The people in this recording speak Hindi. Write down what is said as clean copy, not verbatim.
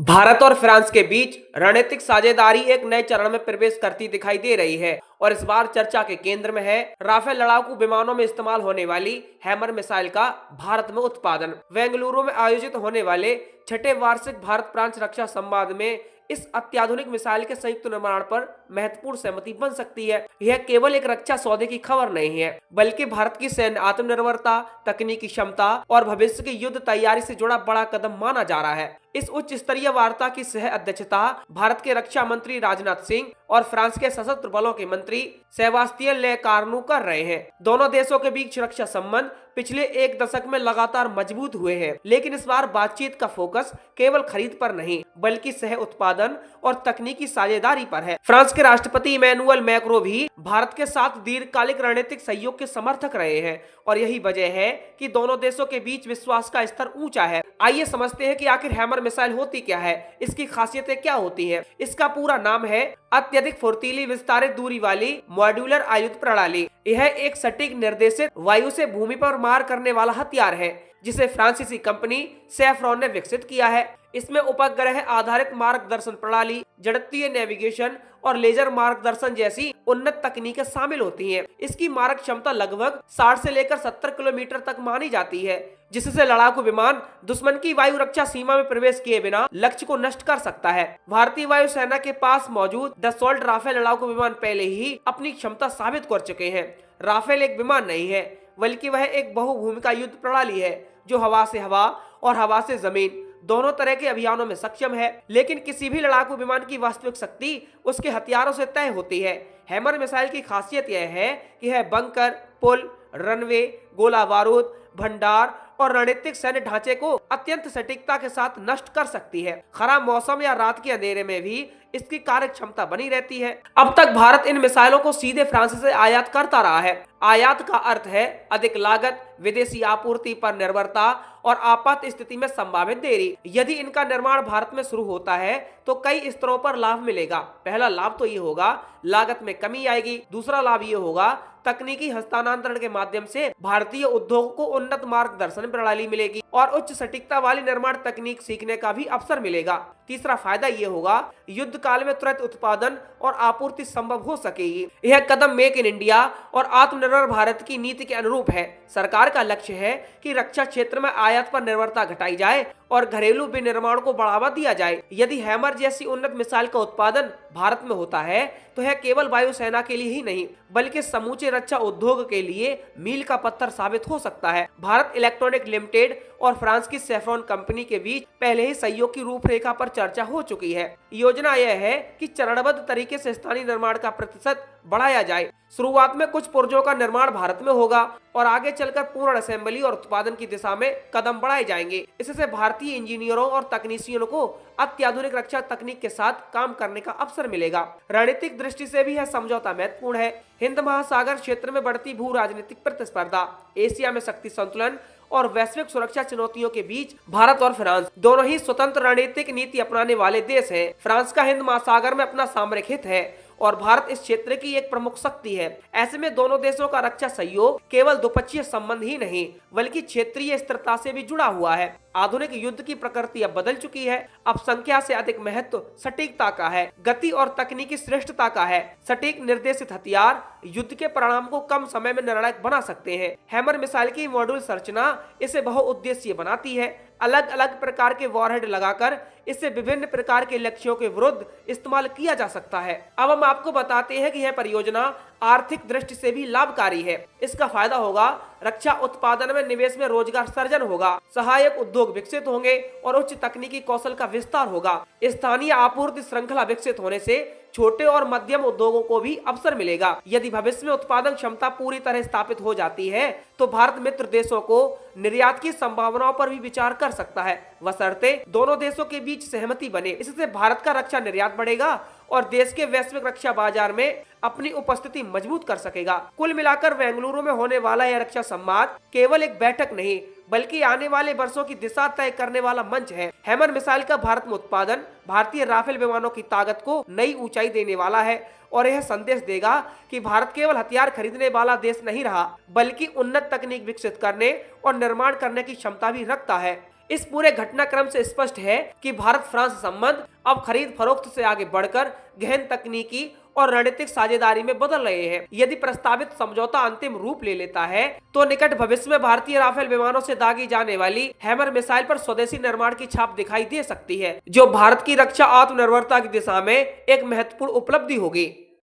भारत और फ्रांस के बीच रणनीतिक साझेदारी एक नए चरण में प्रवेश करती दिखाई दे रही है और इस बार चर्चा के केंद्र में है राफेल लड़ाकू विमानों में इस्तेमाल होने वाली हैमर मिसाइल का भारत में उत्पादन। बेंगलुरु में आयोजित होने वाले छठे वार्षिक भारत फ्रांस रक्षा संवाद में इस अत्याधुनिक मिसाइल के संयुक्त निर्माण पर महत्वपूर्ण सहमति बन सकती है। यह केवल एक रक्षा सौदे की खबर नहीं है, बल्कि भारत की सैन्य आत्मनिर्भरता, तकनीकी क्षमता और भविष्य की युद्ध तैयारी से जुड़ा बड़ा कदम माना जा रहा है। इस उच्च स्तरीय वार्ता की सह अध्यक्षता भारत के रक्षा मंत्री राजनाथ सिंह और फ्रांस के सशस्त्र बलों के मंत्री सेबास्टियन लेकार्नू कर रहे हैं। दोनों देशों के बीच रक्षा संबंध पिछले एक दशक में लगातार मजबूत हुए हैं, लेकिन इस बार बातचीत का फोकस केवल खरीद पर नहीं, बल्कि सह उत्पादन और तकनीकी साझेदारी पर है। फ्रांस के राष्ट्रपति इमैनुअल मैक्रों भी भारत के साथ दीर्घकालिक रणनीतिक सहयोग के समर्थक रहे हैं और यही वजह है कि दोनों देशों के बीच विश्वास का स्तर ऊंचा है। आइए समझते हैं कि आखिर हैमर मिसाइल होती क्या है, इसकी खासियतें क्या होती हैं। इसका पूरा नाम है अत्यधिक फुर्तीली विस्तारित दूरी वाली मॉड्यूलर आयुध प्रणाली। यह एक सटीक निर्देशित वायु से भूमि पर मार करने वाला हथियार है, जिसे फ्रांसीसी कंपनी सैफ्रॉन ने विकसित किया है। इसमें उपग्रह आधारित मार्गदर्शन प्रणाली, जड़त्वीय नेविगेशन और लेजर मार्गदर्शन जैसी उन्नत तकनीकें शामिल होती हैं। इसकी मारक क्षमता लगभग 60 से लेकर 70 किलोमीटर तक मानी जाती है, जिससे लड़ाकू विमान दुश्मन की वायु रक्षा सीमा में प्रवेश किए बिना लक्ष्य को नष्ट कर सकता है। भारतीय वायुसेना के पास मौजूद दसॉल्ट राफेल लड़ाकू विमान पहले ही अपनी क्षमता साबित कर चुके हैं। राफेल एक विमान नहीं है, बल्कि वह एक बहुभूमिका युद्ध प्रणाली है जो हवा से हवा और हवा से जमीन दोनों तरह के अभियानों में सक्षम है। लेकिन किसी भी लड़ाकू विमान की वास्तविक शक्ति उसके हथियारों से तय होती है। हैमर मिसाइल की खासियत यह है कि यह बंकर, पुल, रनवे, गोला बारूद, भंडार और रणनीतिक सैन्य ढांचे को अत्यंत सटीकता के साथ नष्ट कर सकती है। खराब मौसम या रात के अंधेरे में भी इसकी कार्य क्षमता बनी रहती है। अब तक भारत इन मिसाइलों को सीधे फ्रांस से आयात करता रहा है। आयात का अर्थ है अधिक लागत, विदेशी आपूर्ति पर निर्भरता और आपात स्थिति में संभावित देरी। यदि इनका निर्माण भारत में शुरू होता है तो कई स्तरों पर लाभ मिलेगा। पहला लाभ तो ये होगा, लागत में कमी आएगी। दूसरा लाभ ये होगा, तकनीकी हस्तांतरण के माध्यम से भारतीय उद्योग को उन्नत मार्गदर्शन प्रणाली मिलेगी और उच्च सटीकता वाली निर्माण तकनीक सीखने का भी अवसर मिलेगा। तीसरा फायदा ये होगा, युद्ध काल में तुरंत उत्पादन और आपूर्ति संभव हो सकेगी। यह कदम मेक इन इंडिया और आत्मनिर्भर भारत की नीति के अनुरूप है। सरकार का लक्ष्य है कि रक्षा क्षेत्र में आयात पर निर्भरता घटाई जाए और घरेलू विनिर्माण को बढ़ावा दिया जाए। यदि हैमर जैसी उन्नत मिसाइल का उत्पादन भारत में होता है तो यह केवल वायुसेना के लिए ही नहीं, बल्कि समूचे रक्षा उद्योग के लिए मील का पत्थर साबित हो सकता है। भारत इलेक्ट्रॉनिक लिमिटेड और फ्रांस की सैफ्रॉन कंपनी के बीच पहले ही सहयोग की रूपरेखा पर चर्चा हो चुकी है। योजना यह है कि चरणबद्ध तरीके से स्थानीय निर्माण का प्रतिशत बढ़ाया जाए। शुरुआत में कुछ पुर्जों का निर्माण भारत में होगा और आगे चलकर पूर्ण असेंबली और उत्पादन की दिशा में कदम बढ़ाए जाएंगे। इससे भारतीय इंजीनियरों और तकनीशियनों को अत्याधुनिक रक्षा तकनीक के साथ काम करने का अवसर मिलेगा। रणनीतिक दृष्टि से भी यह समझौता महत्वपूर्ण है। हिंद महासागर क्षेत्र में बढ़ती भू राजनीतिक प्रतिस्पर्धा, एशिया में शक्ति संतुलन और वैश्विक सुरक्षा चुनौतियों के बीच भारत और फ्रांस दोनों ही स्वतंत्र रणनीतिक नीति अपनाने वाले देश हैं। फ्रांस का हिंद महासागर में अपना सामरिक हित है और भारत इस क्षेत्र की एक प्रमुख शक्ति है। ऐसे में दोनों देशों का रक्षा सहयोग केवल द्विपक्षीय संबंध ही नहीं, बल्कि क्षेत्रीय स्थिरता से भी जुड़ा हुआ है। आधुनिक युद्ध की प्रकृति अब बदल चुकी है। अब संख्या से अधिक महत्व सटीकता का है, गति और तकनीकी श्रेष्ठता का है। सटीक निर्देशित हथियार युद्ध के परिणाम को कम समय में निर्णायक बना सकते हैं। हैमर मिसाइल की मॉड्यूल संरचना इसे बहुउद्देशीय बनाती है। अलग अलग प्रकार के वॉरहेड लगाकर इसे विभिन्न प्रकार के लक्ष्यों के विरुद्ध इस्तेमाल किया जा सकता है। अब हम आपको बताते हैं कि यह परियोजना आर्थिक दृष्टि से भी लाभकारी है। इसका फायदा होगा, रक्षा उत्पादन में निवेश में रोजगार सृजन होगा, सहायक उद्योग विकसित होंगे और उच्च तकनीकी कौशल का विस्तार होगा। स्थानीय आपूर्ति श्रृंखला विकसित होने से छोटे और मध्यम उद्योगों को भी अवसर मिलेगा। यदि भविष्य में उत्पादन क्षमता पूरी तरह स्थापित हो जाती है तो भारत मित्र देशों को निर्यात की संभावनाओं पर भी विचार कर सकता है, बशर्ते दोनों देशों के बीच सहमति बने। इससे भारत का रक्षा निर्यात बढ़ेगा और देश के वैश्विक रक्षा बाजार में अपनी उपस्थिति मजबूत कर सकेगा। कुल मिलाकर बेंगलुरु में होने वाला यह रक्षा संवाद केवल एक बैठक नहीं, बल्कि आने वाले वर्षों की दिशा तय करने वाला मंच है। हैमर मिसाइल का भारत में उत्पादन भारतीय राफेल विमानों की ताकत को नई ऊंचाई देने वाला है और यह संदेश देगा कि भारत केवल हथियार खरीदने वाला देश नहीं रहा, बल्कि उन्नत तकनीक विकसित करने और निर्माण करने की क्षमता भी रखता है। इस पूरे घटनाक्रम से स्पष्ट है कि भारत फ्रांस संबंध अब खरीद फरोख्त से आगे बढ़कर गहन तकनीकी और रणनीतिक साझेदारी में बदल रहे हैं। यदि प्रस्तावित समझौता अंतिम रूप ले लेता है तो निकट भविष्य में भारतीय राफेल विमानों से दागी जाने वाली हैमर मिसाइल पर स्वदेशी निर्माण की छाप दिखाई दे सकती है, जो भारत की रक्षा आत्मनिर्भरता की दिशा में एक महत्वपूर्ण उपलब्धि होगी।